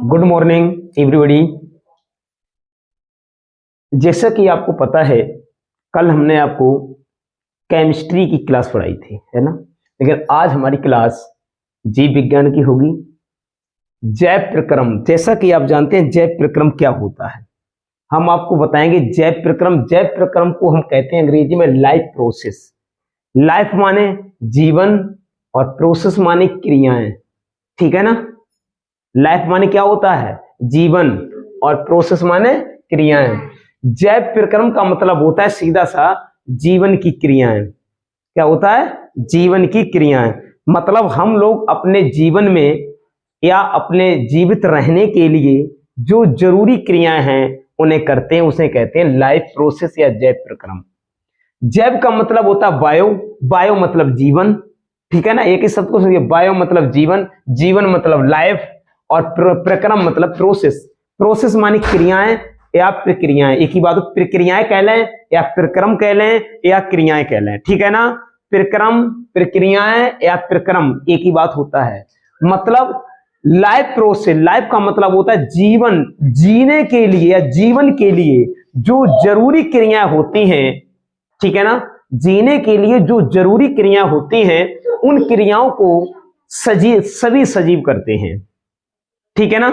Good morning everybody. जैसा कि आपको पता है, कल हमने आपको केमिस्ट्री की क्लास पढ़ाई थी, है ना। लेकिन आज हमारी क्लास जीव विज्ञान की होगी। जैव प्रक्रम, जैसा कि आप जानते हैं जैव प्रक्रम क्या होता है, हम आपको बताएंगे। जैव प्रक्रम को हम कहते हैं अंग्रेजी में लाइफ प्रोसेस। लाइफ माने जीवन और प्रोसेस माने क्रियाएं, ठीक है ना। लाइफ माने क्या होता है, जीवन, और प्रोसेस माने क्रियाएं। जैव प्रक्रम का मतलब होता है सीधा सा जीवन की क्रियाएं। क्या होता है, जीवन की क्रियाएं। मतलब हम लोग अपने जीवन में या अपने जीवित रहने के लिए जो जरूरी क्रियाएं हैं उन्हें करते हैं, उसे कहते हैं लाइफ प्रोसेस या जैव प्रक्रम। जैव का मतलब होता है बायो, बायो मतलब जीवन, ठीक है ना। एक ही शब्द को समझिए, बायो मतलब जीवन, जीवन मतलब लाइफ, और प्रक्रम मतलब प्रोसेस। प्रोसेस मानी क्रियाएं या प्रक्रियाएं, एक ही बात हो, प्रक्रियाएं कह लें या प्रक्रम कह लें या क्रियाएं कह लें, ठीक है ना। प्रक्रम, प्रक्रियाएं या प्रक्रम एक ही बात होता है। मतलब लाइफ प्रोसेस, लाइफ का मतलब होता है जीवन, जीने के लिए या जीवन के लिए जो जरूरी क्रियाएं होती हैं, ठीक है ना। जीने के लिए जो जरूरी क्रियाएं होती हैं उन क्रियाओं को सभी सजीव करते हैं, ठीक है ना।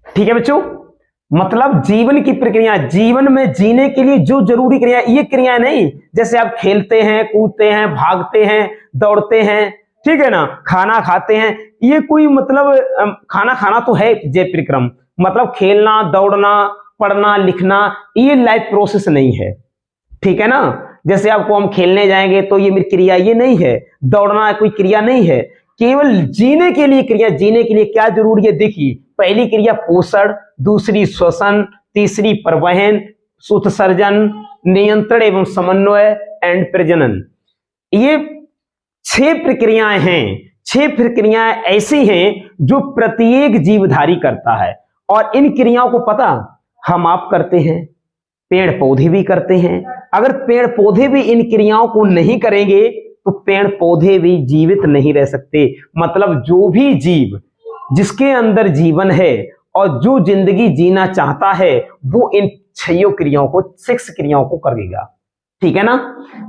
ठीक है बच्चों, मतलब जीवन की प्रक्रिया, जीवन में जीने के लिए जो जरूरी क्रिया, ये क्रिया नहीं जैसे आप खेलते हैं, कूदते हैं, भागते हैं, दौड़ते हैं, ठीक है ना, खाना खाते हैं, ये कोई मतलब खाना खाना तो है जैव प्रक्रम, मतलब खेलना, दौड़ना, पढ़ना, लिखना, ये लाइफ प्रोसेस नहीं है, ठीक है ना। जैसे आपको हम खेलने जाएंगे तो ये मेरी क्रिया, ये नहीं है। दौड़ना कोई क्रिया नहीं है, केवल जीने के लिए क्रिया। जीने के लिए क्या जरूरी है, देखिए, पहली क्रिया पोषण, दूसरी श्वसन, तीसरी परिवहन, उत्सर्जन, नियंत्रण एवं समन्वय एंड प्रजनन। ये 6 प्रक्रियाएं हैं। 6 प्रक्रियाएं ऐसी हैं जो प्रत्येक जीवधारी करता है, और इन क्रियाओं को पता हम आप करते हैं, पेड़ पौधे भी करते हैं। अगर पेड़ पौधे भी इन क्रियाओं को नहीं करेंगे तो पेड़ पौधे भी जीवित नहीं रह सकते। मतलब जो भी जीव जिसके अंदर जीवन है और जो जिंदगी जीना चाहता है वो इन 6 क्रियाओं को, 6 क्रियाओं को करेगा, ठीक है ना।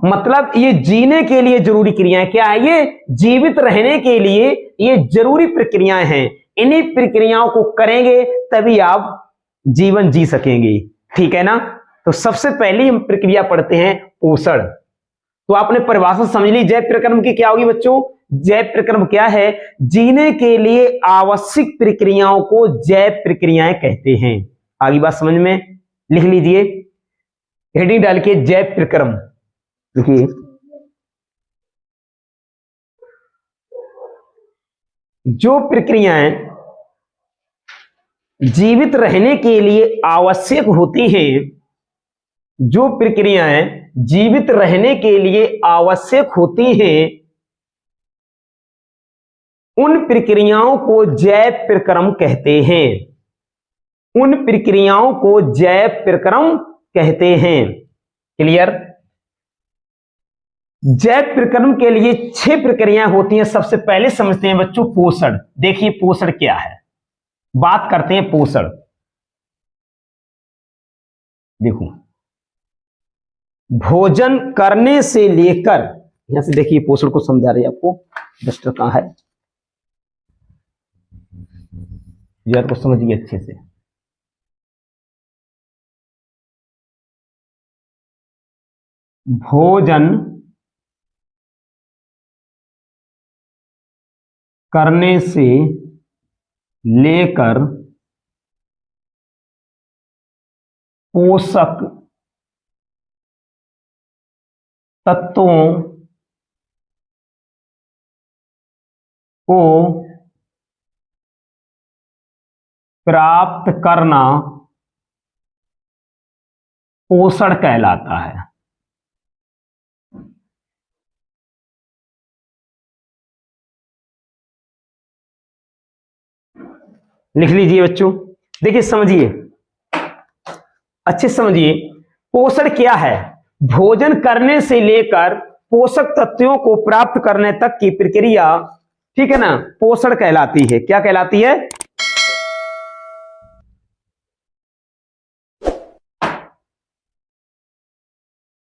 मतलब ये जीने के लिए जरूरी क्रियाएं क्या है, ये जीवित रहने के लिए ये जरूरी प्रक्रियाएं हैं। इन्हीं प्रक्रियाओं को करेंगे तभी आप जीवन जी सकेंगे, ठीक है ना। तो सबसे पहली हम प्रक्रिया पढ़ते हैं पोषण। तो आपने परिभाषा समझ ली जैव प्रक्रम की क्या होगी बच्चों। जैव प्रक्रम क्या है, जीने के लिए आवश्यक प्रक्रियाओं को जैव प्रक्रियाएं कहते हैं। आगे बात समझ में, लिख लीजिए, हेडिंग डाल के जैव प्रक्रम लिखिए। जो प्रक्रियाएं जीवित रहने के लिए आवश्यक होती हैं, जो प्रक्रियाएं जीवित रहने के लिए आवश्यक होती हैं, उन प्रक्रियाओं को जैव प्रक्रम कहते हैं। उन प्रक्रियाओं को जैव प्रक्रम कहते हैं। क्लियर। जैव प्रक्रम के लिए 6 प्रक्रियाएं होती हैं। सबसे पहले समझते हैं बच्चों पोषण। देखिए पोषण क्या है, बात करते हैं पोषण। देखो, भोजन करने से लेकर, यहां से देखिए पोषण को समझा रहे हैं आपको, डस्टर कहां है यार, को समझिए अच्छे से। भोजन करने से लेकर पोषक तत्वों को प्राप्त करना पोषण कहलाता है। लिख लीजिए बच्चों, देखिए समझिए, अच्छे समझिए। पोषण क्या है, भोजन करने से लेकर पोषक तत्वों को प्राप्त करने तक की प्रक्रिया ठीक है ना, पोषण कहलाती है। क्या कहलाती है?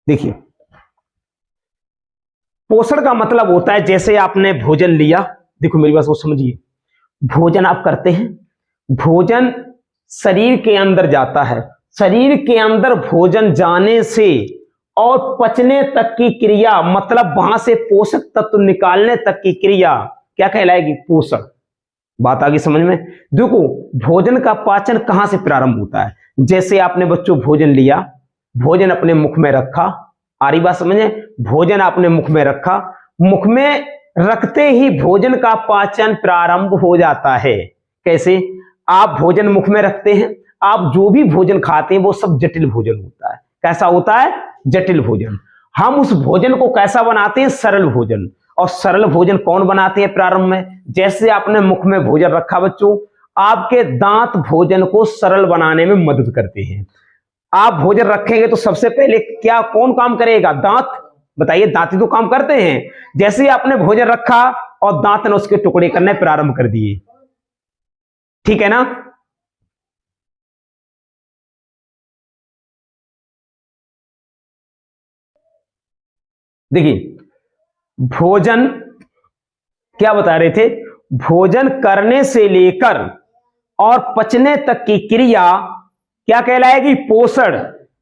देखिए, पोषण का मतलब होता है जैसे आपने भोजन लिया, देखो मेरी बात को समझिए, भोजन आप करते हैं, भोजन शरीर के अंदर जाता है, शरीर के अंदर भोजन जाने से और पचने तक की क्रिया, मतलब वहां से पोषक तत्व निकालने तक की क्रिया क्या कहलाएगी? पोषण। बात आगे समझ में? देखो, भोजन का पाचन कहां से प्रारंभ होता है? जैसे आपने बच्चों भोजन लिया, भोजन अपने मुख में रखा, आ रही बात समझे? भोजन आपने मुख में रखा, मुख में रखते ही भोजन का पाचन प्रारंभ हो जाता है। कैसे? आप भोजन मुख में रखते हैं, आप जो भी भोजन खाते हैं वो सब जटिल भोजन होता है। कैसा होता है? जटिल भोजन। हम उस भोजन को कैसा बनाते हैं? सरल भोजन। और सरल भोजन कौन बनाते हैं प्रारंभ में? जैसे आपने मुख में भोजन रखा बच्चों, आपके दांत भोजन को सरल बनाने में मदद करते हैं। आप भोजन रखेंगे तो सबसे पहले क्या कौन काम करेगा? दांत। बताइए, दांत ही तो काम करते हैं। जैसे ही आपने भोजन रखा और दांत ने उसके टुकड़े करने प्रारंभ कर दिए, ठीक है ना? देखिए, भोजन क्या बता रहे थे? भोजन करने से लेकर और पचने तक की क्रिया क्या कहलाएगी? पोषण।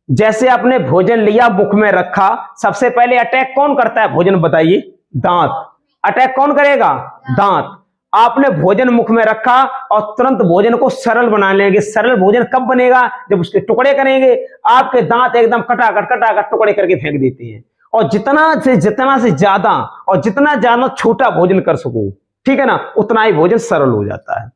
जैसे आपने भोजन लिया, मुख में रखा, सबसे पहले अटैक कौन करता है? भोजन। बताइए, दांत। अटैक कौन करेगा? दांत। आपने भोजन मुख में रखा और तुरंत भोजन को सरल बना लेंगे। सरल भोजन कब बनेगा? जब उसके टुकड़े करेंगे। आपके दांत एकदम कटाकट टुकड़े करके फेंक देते हैं। और जितना से ज्यादा और जितना ज्यादा छोटा भोजन कर सको, ठीक है ना, उतना ही भोजन सरल हो जाता है।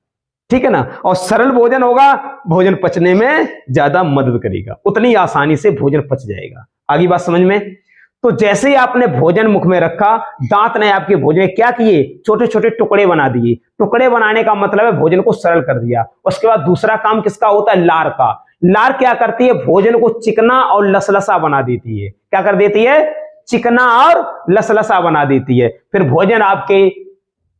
ठीक है ना? और सरल भोजन होगा, भोजन पचने में ज्यादा मदद करेगा, उतनी आसानी से भोजन पच जाएगा। आगे बात समझ में? तो जैसे ही आपने भोजन मुख में रखा, दांत ने आपके भोजन क्या किए? छोटे छोटे टुकड़े बना दिए। टुकड़े बनाने का मतलब है भोजन को सरल कर दिया। उसके बाद दूसरा काम किसका होता है? लार का। लार क्या करती है? भोजन को चिकना और लसलसा बना देती है। क्या कर देती है? चिकना और लसलसा बना देती है। फिर भोजन आपके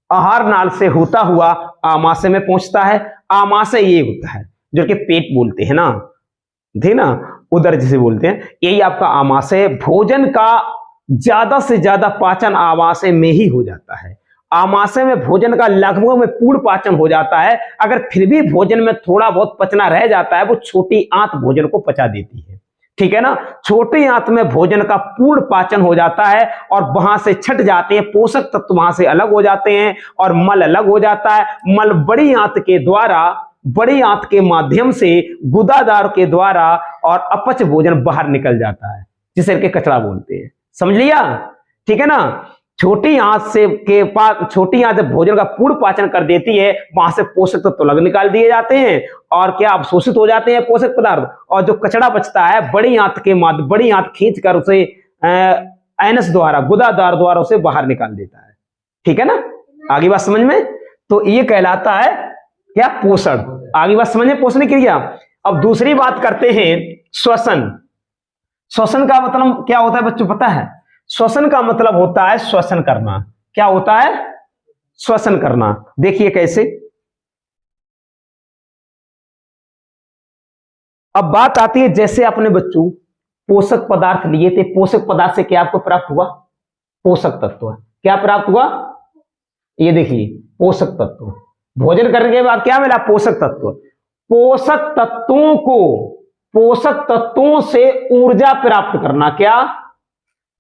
आहार नाल से होता हुआ आमाशय में पहुंचता है। आमाशय ये होता है जो कि पेट बोलते हैं ना, ठीक ना, उदर जिसे बोलते हैं, यही आपका आमाशय। भोजन का ज्यादा से ज्यादा पाचन आमाशय में ही हो जाता है। आमाशय में भोजन का लगभग में पूर्ण पाचन हो जाता है। अगर फिर भी भोजन में थोड़ा बहुत पचना रह जाता है, वो छोटी आंत भोजन को पचा देती है। ठीक है ना? छोटी आंत में भोजन का पूर्ण पाचन हो जाता है और वहां से छट जाते हैं पोषक तत्व, वहां से अलग हो जाते हैं और मल अलग हो जाता है। मल बड़ी आंत के द्वारा, बड़ी आंत के माध्यम से गुदादार के द्वारा और अपच भोजन बाहर निकल जाता है, जिसे के कचरा बोलते हैं। समझ लिया? ठीक है ना? छोटी आंत से के पास, छोटी आंत जब भोजन का पूर्ण पाचन कर देती है, वहां से पोषक तत्व अलग निकाल दिए जाते हैं और क्या अवशोषित हो जाते हैं पोषक पदार्थ, और जो कचरा बचता है बड़ी आंत के माध्यम, बड़ी आंत खींच कर उसे एनस द्वारा, गुदादार द्वारा उसे बाहर निकाल देता है। ठीक है ना? आगे बात समझ में? तो ये कहलाता है क्या? पोषण। आगे बात समझ में? पोषण की क्रिया। अब दूसरी बात करते हैं, श्वसन। श्वसन का मतलब क्या होता है बच्चों, पता है? श्वसन का मतलब होता है श्वसन करना। क्या होता है? श्वसन करना। देखिए कैसे। अब बात आती है, जैसे अपने बच्चों पोषक पदार्थ लिए थे, पोषक पदार्थ से क्या आपको प्राप्त हुआ? पोषक तत्व। क्या प्राप्त हुआ? ये देखिए, पोषक तत्व। भोजन करने के बाद क्या मिला? पोषक तत्व। पोषक तत्वों को, पोषक तत्वों से ऊर्जा प्राप्त करना। क्या?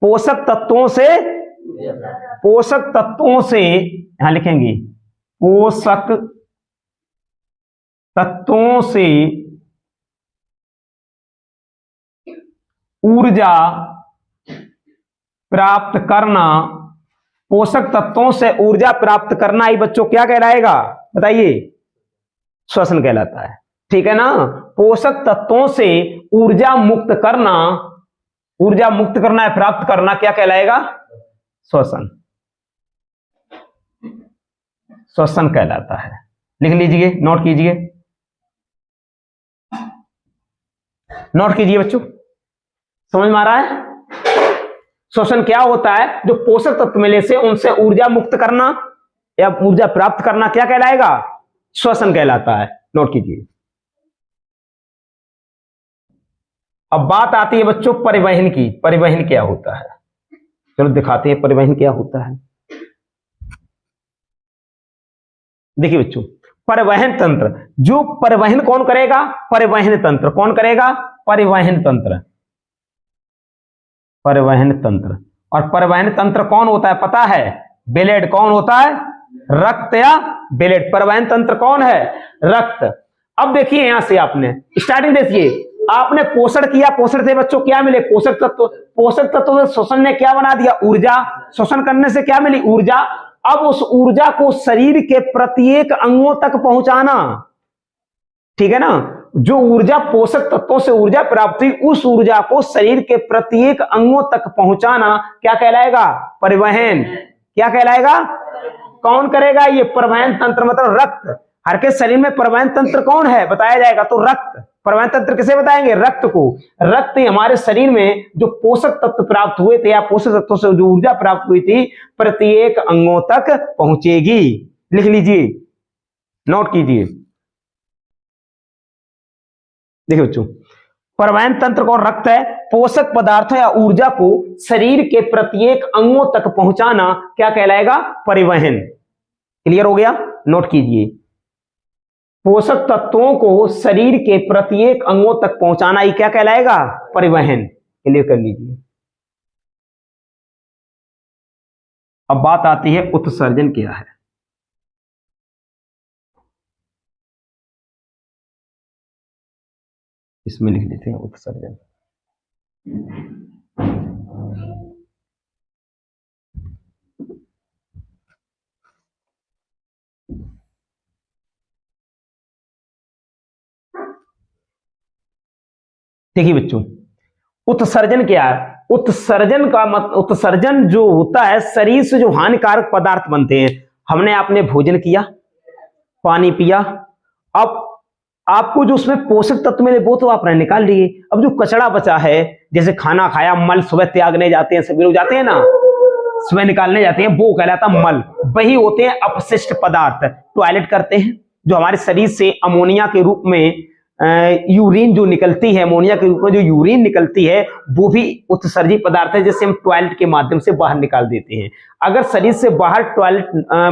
पोषक तत्वों से, पोषक तत्वों से, यहां लिखेंगे पोषक तत्वों से ऊर्जा प्राप्त करना। पोषक तत्वों से ऊर्जा प्राप्त करना ही बच्चों क्या कहलाएगा? बताइए। श्वसन कहलाता है। ठीक है ना? पोषक तत्वों से ऊर्जा मुक्त करना, ऊर्जा मुक्त करना है, प्राप्त करना, क्या कहलाएगा? श्वसन। श्वसन कहलाता है। लिख लीजिए, नोट कीजिए, नोट कीजिए बच्चों। समझ में आ रहा है? श्वसन क्या होता है? जो पोषक तत्व मिले से उनसे ऊर्जा मुक्त करना, या ऊर्जा प्राप्त करना क्या कहलाएगा? श्वसन कहलाता है। नोट कीजिए। अब बात आती है बच्चों परिवहन की। परिवहन क्या होता है? चलो दिखाते हैं परिवहन क्या होता है। देखिए बच्चों, परिवहन तंत्र, जो परिवहन कौन करेगा? परिवहन तंत्र। कौन करेगा? परिवहन तंत्र। परिवहन तंत्र। और परिवहन तंत्र कौन होता है पता है? ब्लेड। कौन होता है? रक्त या ब्लेड। परिवहन तंत्र कौन है? रक्त। अब देखिए यहां से आपने स्टार्टिंग देखिए, आपने पोषण किया, पोषण से बच्चों क्या मिले? पोषक तत्व। पोषक तत्व से शोषण ने क्या बना दिया? ऊर्जा। शोषण करने से क्या मिली? ऊर्जा। अब उस ऊर्जा को शरीर के प्रत्येक अंगों तक पहुंचाना, ठीक है ना? जो ऊर्जा पोषक तत्वों से ऊर्जा प्राप्त हुई, उस ऊर्जा को शरीर के प्रत्येक अंगों तक पहुंचाना क्या कहलाएगा? परिवहन। क्या कहलाएगा? कौन करेगा? ये परिवहन तंत्र, मतलब रक्त। हर के शरीर में परिवहन तंत्र कौन है बताया जाएगा, तो रक्त। परिवहन तंत्र किसे बताएंगे? रक्त को। रक्त ही हमारे शरीर में जो पोषक तत्व प्राप्त हुए थे या पोषक तत्वों से जो ऊर्जा प्राप्त हुई थी, प्रत्येक अंगों तक पहुंचेगी। लिख लीजिए, नोट कीजिए। देखिए बच्चों, परिवहन तंत्र कौन? रक्त है। पोषक पदार्थों या ऊर्जा को शरीर के प्रत्येक अंगों तक पहुंचाना क्या कहलाएगा? परिवहन। क्लियर हो गया? नोट कीजिए, पोषक तत्वों को शरीर के प्रत्येक अंगों तक पहुंचाना ही क्या कहलाएगा? परिवहन। क्लियर कर लीजिए। अब बात आती है उत्सर्जन क्या है। इसमें लिख लेते हैं उत्सर्जन। देखिए बच्चों, उत्सर्जन क्या है? उत्सर्जन का उत्सर्जन जो होता है, शरीर से जो हानिकारक पदार्थ बनते हैं। हमने आपने भोजन किया, पानी पिया, अब आपको जो उसमें पोषक तत्व मिले वो तो आपने निकाल लिए। अब जो कचरा बचा है, जैसे खाना खाया, मल सुबह त्यागने जाते हैं, सभी लोग जाते हैं ना, सुबह निकालने जाते हैं, वो कहलाता मल। वही होते हैं अपशिष्ट पदार्थ। टॉयलेट करते हैं, जो हमारे शरीर से अमोनिया के रूप में यूरिन जो निकलती है, अमोनिया के रूप में जो यूरिन निकलती है, वो भी उत्सर्जी पदार्थ है, जिससे हम टॉयलेट के माध्यम से बाहर निकाल देते हैं। अगर शरीर से बाहर टॉयलेट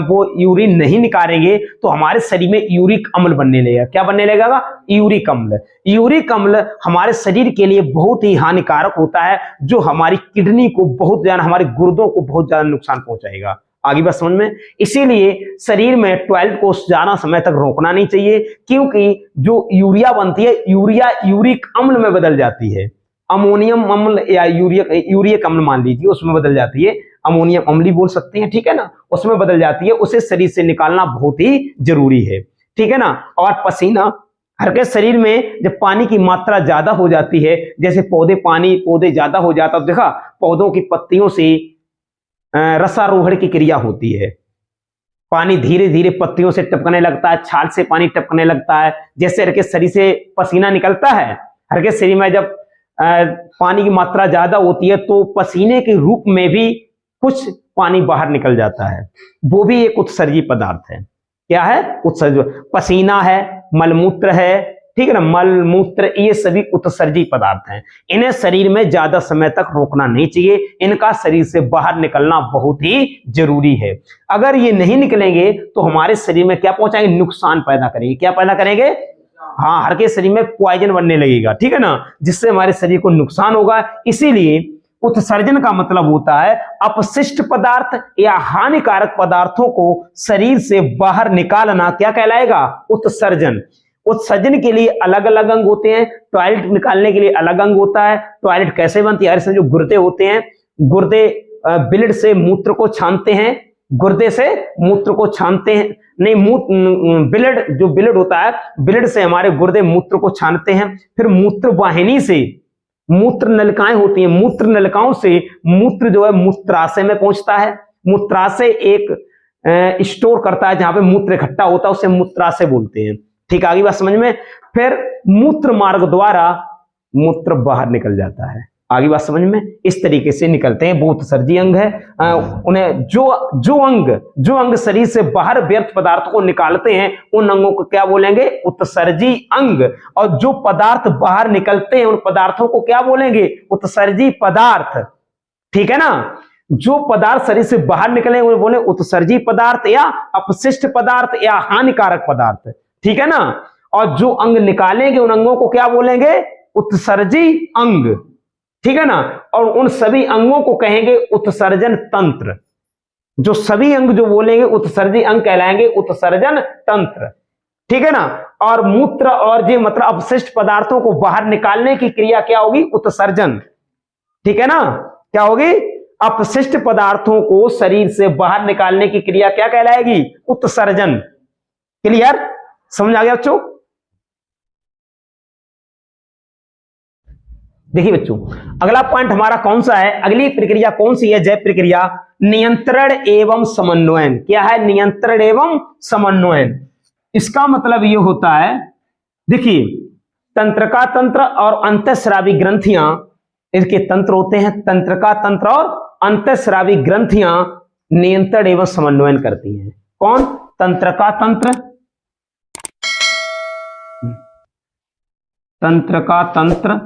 वो यूरिन नहीं निकालेंगे तो हमारे शरीर में यूरिक अम्ल बनने लगेगा। क्या बनने लगेगा? यूरिक अम्ल। यूरिक अम्ल हमारे शरीर के लिए बहुत ही हानिकारक होता है, जो हमारी किडनी को बहुत ज्यादा, हमारे गुर्दों को बहुत ज्यादा नुकसान पहुंचाएगा। आगे बात समझ में? इसीलिए शरीर में टॉयलेट को ज्यादा समय तक रोकना नहीं चाहिए, क्योंकि जो यूरिया बनती है, यूरिया यूरिक अम्ल में बदल जाती है। अमोनियम अम्ल या यूरिक अम्ल मान लीजिए, उसमें बदल जाती है। अमोनियम अम्ल ही बोल सकते हैं, ठीक है ना? उसमें बदल जाती है। उसे शरीर से निकालना बहुत ही जरूरी है, ठीक है ना? और पसीना, हर के शरीर में जब पानी की मात्रा ज्यादा हो जाती है, जैसे पौधे ज्यादा हो जाता, देखा पौधों की पत्तियों से रसारोहण की क्रिया होती है। पानी धीरे धीरे पत्तियों से टपकने लगता है, छाल से पानी टपकने लगता है। जैसे हर के शरीर से पसीना निकलता है, हर के शरीर में जब पानी की मात्रा ज्यादा होती है तो पसीने के रूप में भी कुछ पानी बाहर निकल जाता है, वो भी एक उत्सर्जी पदार्थ है। क्या है? उत्सर्जी। पसीना है, मलमूत्र है, ठीक है ना? मल मूत्र ये सभी उत्सर्जी पदार्थ हैं। इन्हें शरीर में ज्यादा समय तक रोकना नहीं चाहिए, इनका शरीर से बाहर निकलना बहुत ही जरूरी है। अगर ये नहीं निकलेंगे तो हमारे शरीर में क्या पहुंचाएंगे? नुकसान पैदा करेंगे। क्या पैदा करेंगे? हाँ, हर के शरीर में पॉइजन बनने लगेगा, ठीक है ना? जिससे हमारे शरीर को नुकसान होगा। इसीलिए उत्सर्जन का मतलब होता है अपशिष्ट पदार्थ या हानिकारक पदार्थों को शरीर से बाहर निकालना। क्या कहलाएगा? उत्सर्जन। उत्सर्जन के लिए अलग अलग अंग होते हैं, टॉयलेट निकालने के लिए अलग अंग होता है। टॉयलेट कैसे बनती है? इसमें जो गुर्दे होते हैं, गुर्दे ब्लड से मूत्र को छानते हैं, गुर्दे से मूत्र को छानते हैं, नहीं ब्लड, जो ब्लड होता है, ब्लड से हमारे गुर्दे मूत्र को छानते हैं। फिर मूत्र वाहिनी से मूत्र नलिकाएं होती हैं, मूत्र नलिकाओं से मूत्र जो है मूत्राशय में पहुंचता है। मूत्राशय एक स्टोर करता है जहां पे मूत्र इकट्ठा होता है, उसे मूत्राशय बोलते हैं। ठीक, आगे बात समझ में? फिर मूत्र मार्ग द्वारा मूत्र बाहर निकल जाता है। आगे बात समझ में, इस तरीके से निकलते हैं। वो उत्सर्जी अंग है। उन्हें जो अंग शरीर से बाहर व्यर्थ पदार्थ को निकालते हैं उन अंगों को क्या बोलेंगे? उत्सर्जी अंग। और जो पदार्थ बाहर निकलते हैं उन पदार्थों को क्या बोलेंगे? उत्सर्जी पदार्थ। ठीक है ना? जो पदार्थ शरीर से बाहर निकले उन्हें बोले उत्सर्जी पदार्थ या अपशिष्ट पदार्थ या हानिकारक पदार्थ। ठीक है ना? और जो अंग निकालेंगे उन अंगों को क्या बोलेंगे? उत्सर्जी अंग। ठीक है ना? और उन सभी अंगों को कहेंगे उत्सर्जन तंत्र। जो सभी अंग जो बोलेंगे उत्सर्जी अंग कहलाएंगे उत्सर्जन तंत्र। ठीक है ना? और मूत्र और जे मतलब अपशिष्ट पदार्थों को बाहर निकालने की क्रिया क्या होगी? उत्सर्जन। ठीक है ना? क्या होगी? अपशिष्ट पदार्थों को शरीर से बाहर निकालने की क्रिया क्या कहलाएगी? उत्सर्जन। क्लियर? समझ आ गया बच्चों? देखिए बच्चों, अगला पॉइंट हमारा कौन सा है? अगली प्रक्रिया कौन सी है? जय प्रक्रिया, नियंत्रण एवं समन्वयन। क्या है? नियंत्रण एवं समन्वयन। इसका मतलब ये होता है, देखिए, तंत्रिका तंत्र और अंतःस्रावी ग्रंथियां, इसके तंत्र होते हैं। तंत्रिका तंत्र और अंतःस्रावी ग्रंथियां नियंत्रण एवं समन्वयन करती हैं। कौन? तंत्रिका तंत्र, तंत्रिका तंत्र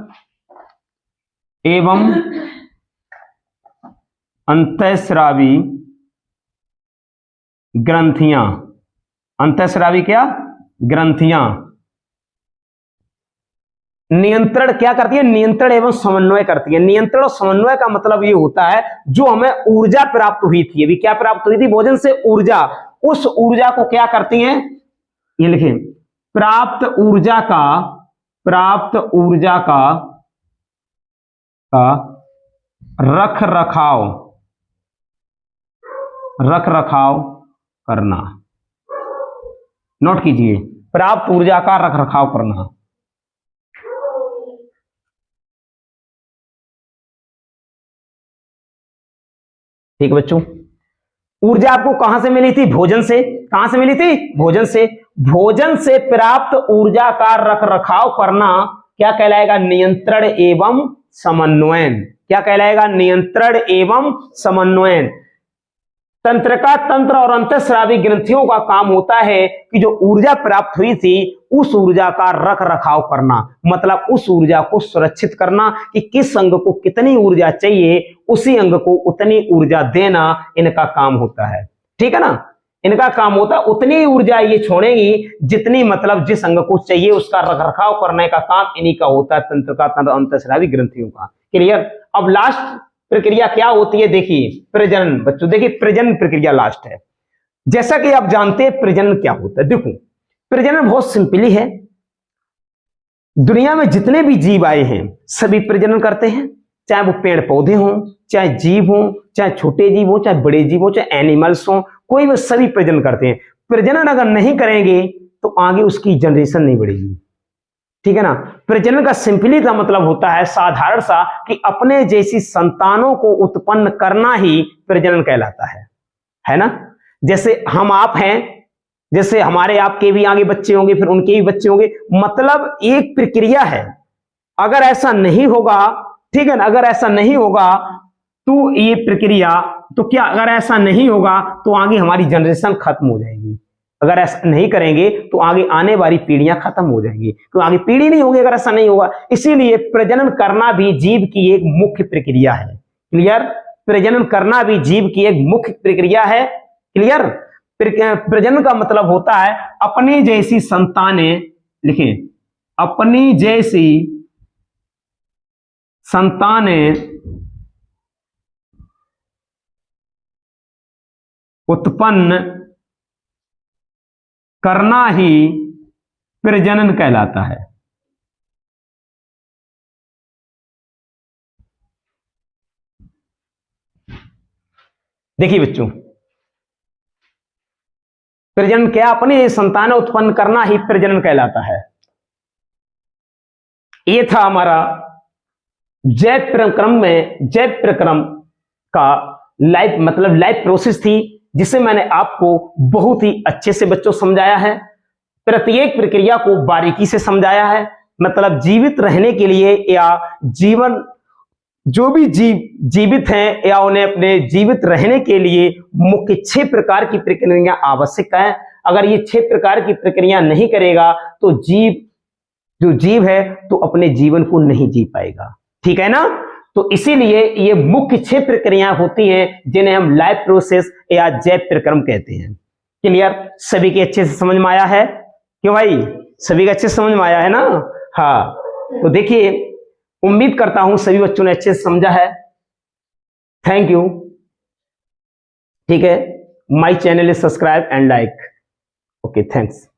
एवं अंतःस्रावी ग्रंथियां। अंतःस्रावी क्या? ग्रंथियां नियंत्रण क्या करती है? नियंत्रण एवं समन्वय करती है। नियंत्रण और समन्वय का मतलब ये होता है जो हमें ऊर्जा प्राप्त हुई थी, अभी क्या प्राप्त हुई थी? भोजन से ऊर्जा। उस ऊर्जा को क्या करती हैं? ये लिखें, प्राप्त ऊर्जा का रख रखाव करना। नोट कीजिए, प्राप्त ऊर्जा का रख रखाव करना। ठीक है बच्चों, ऊर्जा आपको कहां से मिली थी? भोजन से। कहां से मिली थी? भोजन से। भोजन से प्राप्त ऊर्जा का रख रखाव करना क्या कहलाएगा? नियंत्रण एवं समन्वयन। क्या कहलाएगा? नियंत्रण एवं समन्वयन। तंत्रिका तंत्र और अंतःस्रावी ग्रंथियों का काम होता है कि जो ऊर्जा प्राप्त हुई थी उस ऊर्जा का रख रखाव करना, मतलब उस ऊर्जा को सुरक्षित करना कि किस अंग को कितनी ऊर्जा चाहिए, उसी अंग को उतनी ऊर्जा देना इनका काम होता है। ठीक है ना? इनका काम होता है उतनी ऊर्जा ये छोड़ेंगी जितनी मतलब जिस अंग को चाहिए, उसका रख रखाव करने का काम इन्हीं का होता है, तंत्रिका तंत्र अंतःस्रावी ग्रंथियों का। क्लियर? अब लास्ट प्रक्रिया क्या होती है? देखिए, प्रजनन। बच्चों देखिए, प्रजनन प्रक्रिया लास्ट है। जैसा कि आप जानते हैं प्रजनन क्या होता है। देखो, प्रजनन बहुत सिंपली है। दुनिया में जितने भी जीव आए हैं सभी प्रजनन करते हैं, चाहे वो पेड़ पौधे हों, चाहे जीव हों, चाहे छोटे जीव हो, चाहे बड़े जीव हो, चाहे एनिमल्स हों, कोई भी सभी प्रजनन करते हैं। प्रजनन अगर नहीं करेंगे तो आगे उसकी जनरेशन नहीं बढ़ेगी। ठीक है ना? प्रजनन का सिंपली का मतलब होता है साधारण सा कि अपने जैसी संतानों को उत्पन्न करना ही प्रजनन कहलाता है ना? जैसे हम आप हैं, जैसे हमारे आपके भी आगे बच्चे होंगे, फिर उनके भी बच्चे होंगे, मतलब एक प्रक्रिया है। अगर ऐसा नहीं होगा, ठीक है ना, अगर ऐसा नहीं होगा तो ये प्रक्रिया, तो क्या अगर ऐसा नहीं होगा तो आगे हमारी जनरेशन खत्म हो जाएगी। अगर ऐसा नहीं करेंगे तो आगे आने वाली पीढ़ियां खत्म हो जाएंगी, तो आगे पीढ़ी नहीं होगी अगर ऐसा नहीं होगा। इसीलिए प्रजनन करना भी जीव की एक मुख्य प्रक्रिया है। क्लियर? प्रजनन करना भी जीव की एक मुख्य प्रक्रिया है। क्लियर? प्रजनन का मतलब होता है अपनी जैसी संतानें, लिखें, अपनी जैसी संतानें उत्पन्न करना ही प्रजनन कहलाता है। देखिए बच्चों, प्रजनन क्या? अपनी संतानें उत्पन्न करना ही प्रजनन कहलाता है। यह था हमारा जैव प्रक्रम का लाइफ, मतलब लाइफ प्रोसेस थी, जिसे मैंने आपको बहुत ही अच्छे से बच्चों समझाया है। प्रत्येक प्रक्रिया को बारीकी से समझाया है, मतलब जीवित रहने के लिए या जीवन जो भी जीवित हैं या उन्हें अपने जीवित रहने के लिए मुख्य 6 प्रकार की प्रक्रिया आवश्यक है। अगर ये 6 प्रकार की प्रक्रिया नहीं करेगा तो जो जीव है तो अपने जीवन को नहीं जी पाएगा, ठीक है ना। तो इसीलिए ये मुख्य 6 प्रक्रिया होती हैं जिन्हें हम लाइफ प्रोसेस या जैव प्रक्रम कहते हैं। क्लियर, सभी के अच्छे से समझ में आया है? क्यों भाई, सभी के अच्छे से समझ में आया है ना? हाँ, तो देखिए उम्मीद करता हूं सभी बच्चों ने अच्छे से समझा है। Thank you. ठीक है, my channel is subscribe and like. Okay, thanks.